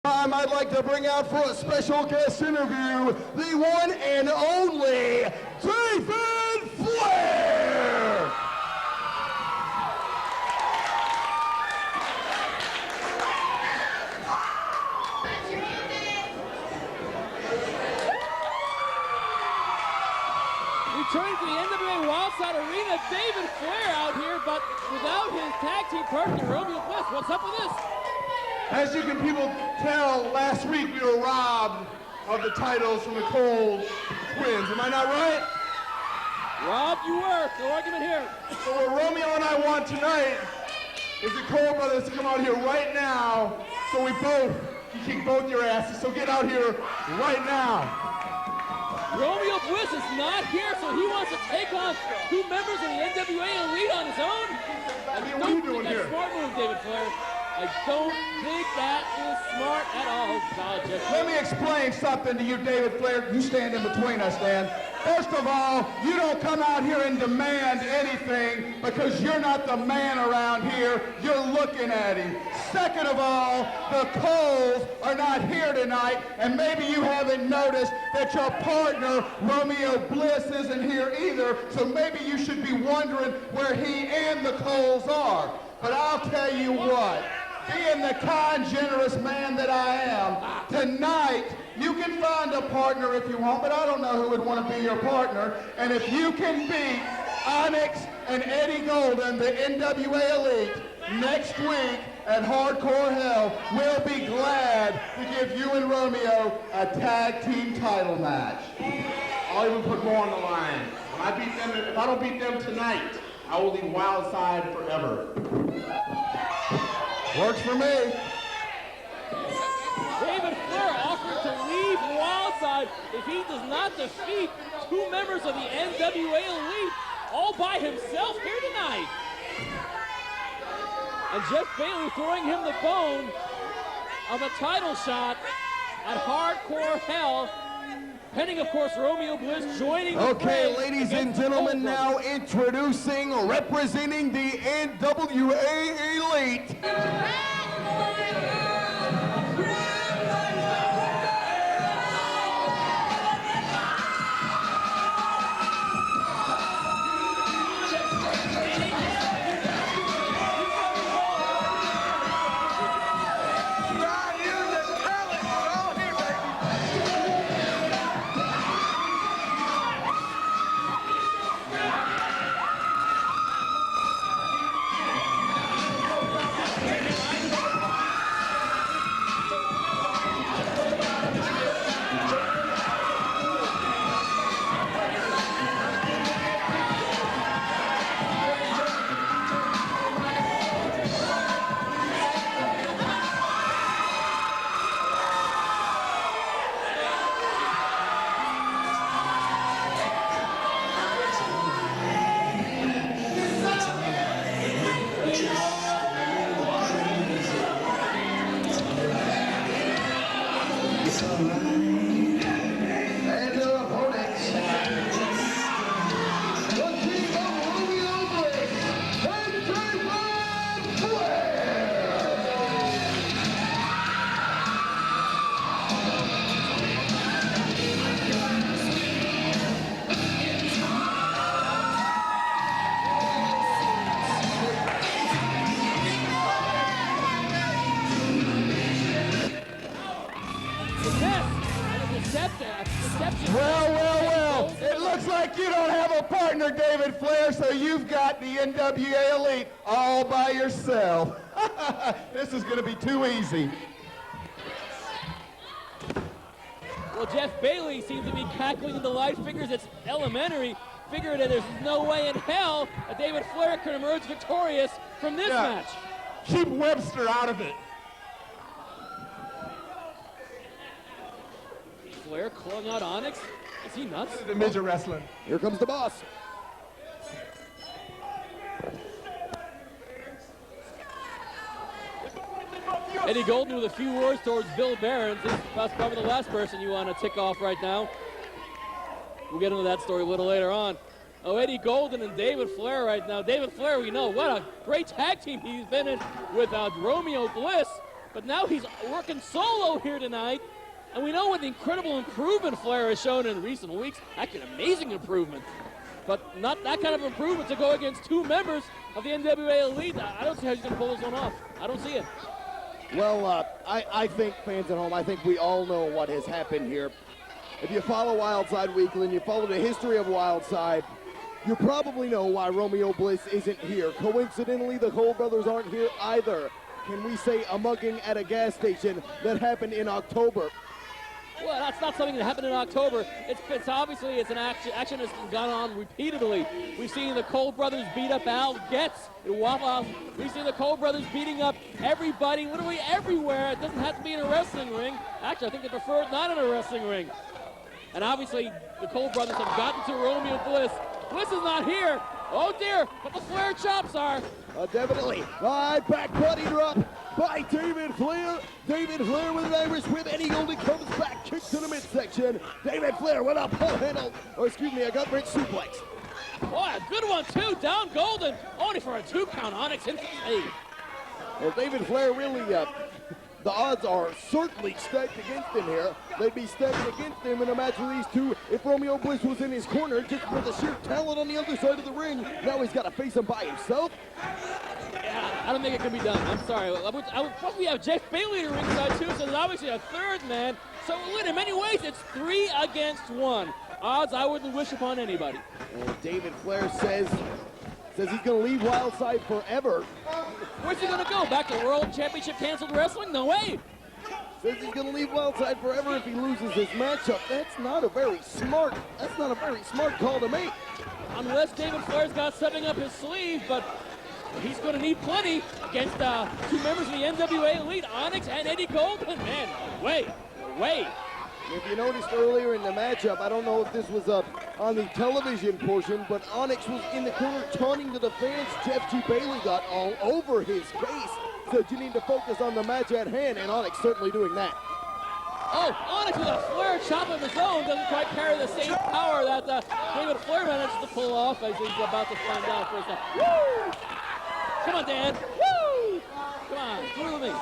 I'd like to bring out for a special guest interview the one and only David Flair. Returning to the NWA Wildside Arena, David Flair out here, but without his tag team partner, Romeo Bliss. What's up with this? As you can people tell, last week we were robbed of the titles from the Cole twins. Am I not right? Robbed you were. No argument here. So what Romeo and I want tonight is the Cole brothers to come out here right now so we both can kick both your asses. So get out here right now. Romeo Bliss is not here, so he wants to take on two members of the NWA Elite on his own. What are you doing here? Smart move, David Flair. I don't think that is smart at all. Let me explain something to you, David Flair. You stand in between us, Dan. First of all, you don't come out here and demand anything because you're not the man around here. You're looking at him. Second of all, the Coles are not here tonight, and maybe you haven't noticed that your partner, Romeo Bliss, isn't here either, so maybe you should be wondering where he and the Coles are. But I'll tell you what. Being the kind, generous man that I am, tonight you can find a partner if you want, but I don't know who would want to be your partner. And if you can beat Onyx and Eddie Golden, the NWA Elite, next week at Hardcore Hell, we'll be glad to give you and Romeo a tag team title match. I'll even put more on the line. When I beat them, if I don't beat them tonight, I will leave Wildside forever. Works for me. David Flair offered to leave Wildside if he does not defeat two members of the NWA Elite all by himself here tonight. And Jeff Bailey throwing him the bone on the title shot at Hardcore Hell. Pending, of course, Romeo Bliss joining the Okay, ladies and gentlemen, now introducing, representing the NWA Elite. Well, it looks like you don't have a partner, David Flair, so you've got the NWA Elite all by yourself. This is going to be too easy. Well, Jeff Bailey seems to be cackling in delight, figures it's elementary, figured that there's no way in hell that David Flair could emerge victorious from this match. Keep Webster out of it. Flair clawing out Onyx. Is he nuts? The midget wrestling. Here comes the boss. Eddie Golden with a few words towards Bill Behrens. That's probably the last person you want to tick off right now. We'll get into that story a little later on. Oh, Eddie Golden and David Flair right now. David Flair, we know what a great tag team he's been in with Romeo Bliss. but now he's working solo here tonight. And we know what the incredible improvement Flair has shown in recent weeks. Actually, an amazing improvement. But not that kind of improvement to go against two members of the NWA Elite. I don't see how he's going to pull this one off. I don't see it. Well, I think, fans at home, I think we all know what has happened here. If you follow Wildside Weekly and you follow the history of Wildside, you probably know why Romeo Bliss isn't here. Coincidentally, the Cole brothers aren't here either. Can we say a mugging at a gas station that happened in October? Well, that's not something that happened in October. It's obviously it's an action that's gone on repeatedly. We've seen the Cole brothers beat up Al Getz in Waffle House. We've seen the Cole brothers beating up everybody, literally everywhere. It doesn't have to be in a wrestling ring. Actually, I think they prefer it not in a wrestling ring. And obviously, the Cole brothers have gotten to Romeo Bliss. Bliss is not here. Oh dear, but the Flair chops are. Definitely. Back body drop by David Flair. David Flair with an Irish whip. Eddie Golden comes back, kicks to the midsection. David Flair with a pull handle. Oh, excuse me, a gut-wrench suplex. Boy, a good one too. Down Golden, only for a 2 count. Onyx in hey. Well, David Flair really, the odds are certainly stacked against him here. They'd be stacked against him in a match with these two if Romeo Bliss was in his corner just for the sheer talent on the other side of the ring. Now he's got to face him by himself. Yeah, I don't think it can be done. I'm sorry. Plus we have Jeff Bailey to ringside too, so there's obviously a third man. So in many ways, it's 3 against 1. Odds I wouldn't wish upon anybody. And David Flair says he's going to leave Wildside forever. Where's he going to go? Back to World Championship canceled wrestling? No way. Says he's going to leave Wildside forever if he loses this matchup. That's not a very smart call to make. Unless David Flair's got something up his sleeve, but he's going to need plenty against 2 members of the NWA Elite, Onyx and Eddie Golden. Man, way. If you noticed earlier in the matchup, I don't know if this was on the television portion, but Onyx was in the corner taunting to the fans. Jeff G. Bailey got all over his face. Said you need to focus on the match at hand, and Onyx certainly doing that. Oh, Onyx with a Flair chop of his own doesn't quite carry the same power that David Flair managed to pull off, as he's about to find out first time. Woo! Come on, Dan. Woo! Come on, do it with me.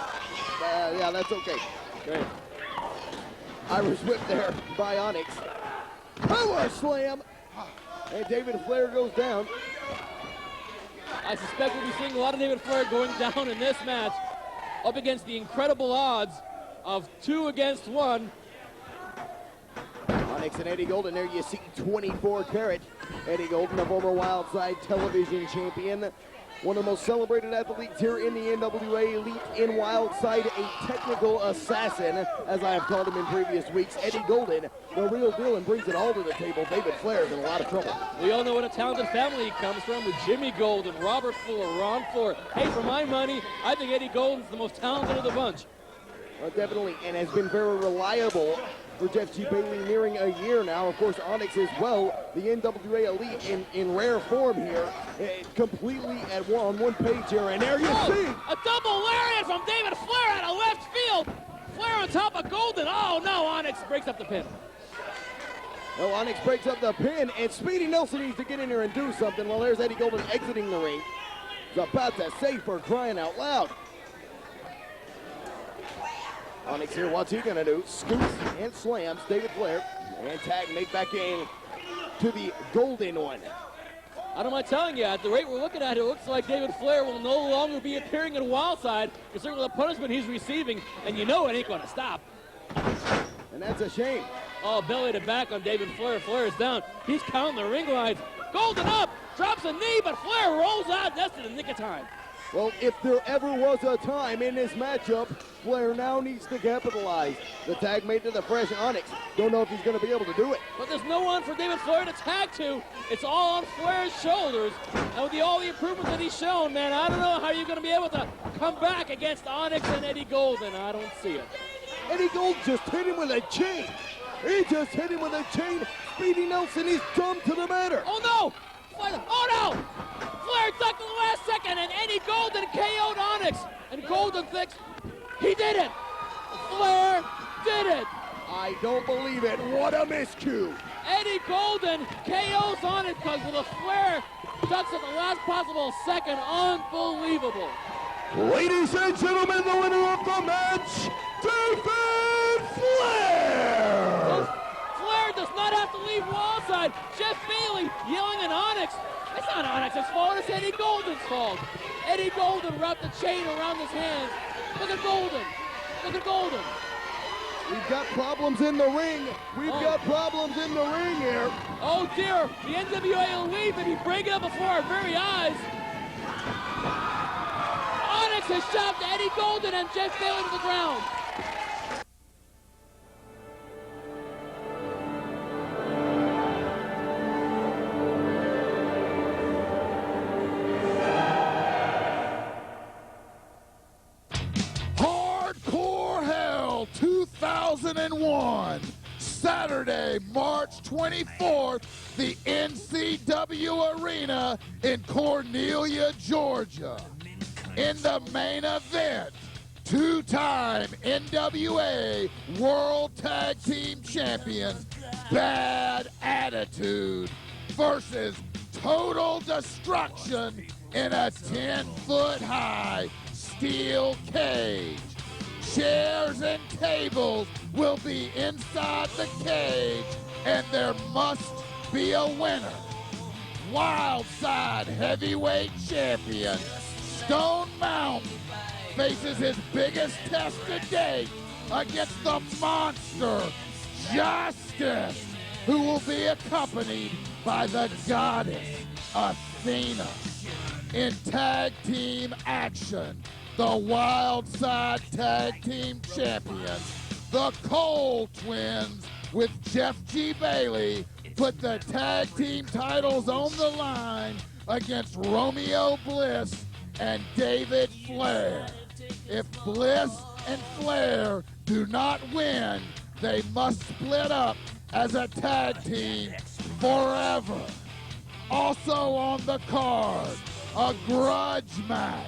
Yeah, that's okay. Great. Irish whip there by Onyx. Power slam! And David Flair goes down. I suspect we'll be seeing a lot of David Flair going down in this match, up against the incredible odds of 2 against 1. Onyx and Eddie Golden, there you see 24 karat. Eddie Golden, a former Wildside television champion. One of the most celebrated athletes here in the NWA Elite in Wildside, a technical assassin, as I have called him in previous weeks. Eddie Golden, the real deal, and brings it all to the table. David Flair's in a lot of trouble. We all know what a talented family he comes from, with Jimmy Golden, Robert Fuller, Ron Fuller. Hey, for my money, I think Eddie Golden's the most talented of the bunch. Definitely, and has been very reliable for Jeff G. Bailey, nearing a year now. Of course, Onyx as well, the NWA Elite in rare form here, completely on one page here, and there you see. A double lariat from David Flair out of left field. Flair on top of Golden. Oh no, Onyx breaks up the pin. Well, Onyx breaks up the pin, and Speedy Nelson needs to get in here and do something. Well, there's Eddie Golden exiting the ring. He's about to say for crying out loud. Onyx here, what's he gonna do? Scoops and slams David Flair, and tag made back in to the Golden one. I don't mind telling you, at the rate we're looking at, it looks like David Flair will no longer be appearing in Wildside, considering the punishment he's receiving, and you know it ain't gonna stop. And that's a shame. Oh, belly to back on David Flair. Flair is down. He's counting the ring lines. Golden up, drops a knee, but Flair rolls out just in the nick of time. Well, if there ever was a time in this matchup, Flair now needs to capitalize. The tag made to the fresh Onyx. Don't know if he's going to be able to do it. But there's no one for David Flair to tag to. It's all on Flair's shoulders. And with all the improvements that he's shown, man, I don't know how you're going to be able to come back against Onyx and Eddie Golden. I don't see it. Eddie Golden just hit him with a chain. He just hit him with a chain. Speedy Nelson is dumb to the matter. Oh, no! Flair, oh, no! Flair ducked in the last second, and Eddie Golden KO'd Onyx. And Golden thinks he did it. Flair did it. I don't believe it. What a miscue. Eddie Golden KO's Onyx because with a Flair ducks at the last possible second. Unbelievable. Ladies and gentlemen, the winner of the match, David Flair! Flair does not have to leave Wildside. Jeff Bailey yelling at Onyx. It's not Onyx's fault, it's Eddie Golden's fault. Eddie Golden wrapped the chain around his hands. Look at Golden. Look at Golden. We've got problems in the ring. We've got problems in the ring here. Oh dear, the NWA Elite may be breaking up before our very eyes. Onyx has shoved Eddie Golden and Jeff Bailey to the ground. Hardcore Hell 2001, Saturday, March 24th, the NCW Arena in Cornelia, Georgia. In the main event, two-time NWA World Tag Team Champions Bad Attitude versus Total Destruction in a 10-foot-high steel cage. Chairs and tables will be inside the cage, and there must be a winner. Wildside Heavyweight Champion Stone Mountain faces his biggest test to date against the monster Justice, who will be accompanied by the goddess Athena. In tag team action, the Wildside Tag Team Champions, the Cole Twins, with Jeff G. Bailey, put the tag team titles on the line against Romeo Bliss and David Flair. If Bliss and Flair do not win, they must split up as a tag team forever. Also on the card, a grudge match.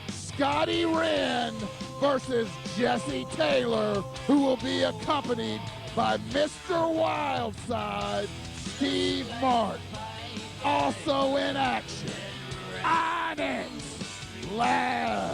Scotty Wren versus Jesse Taylor, who will be accompanied by Mr. Wildside, Steve Martin. Also in action, Onyx, Lad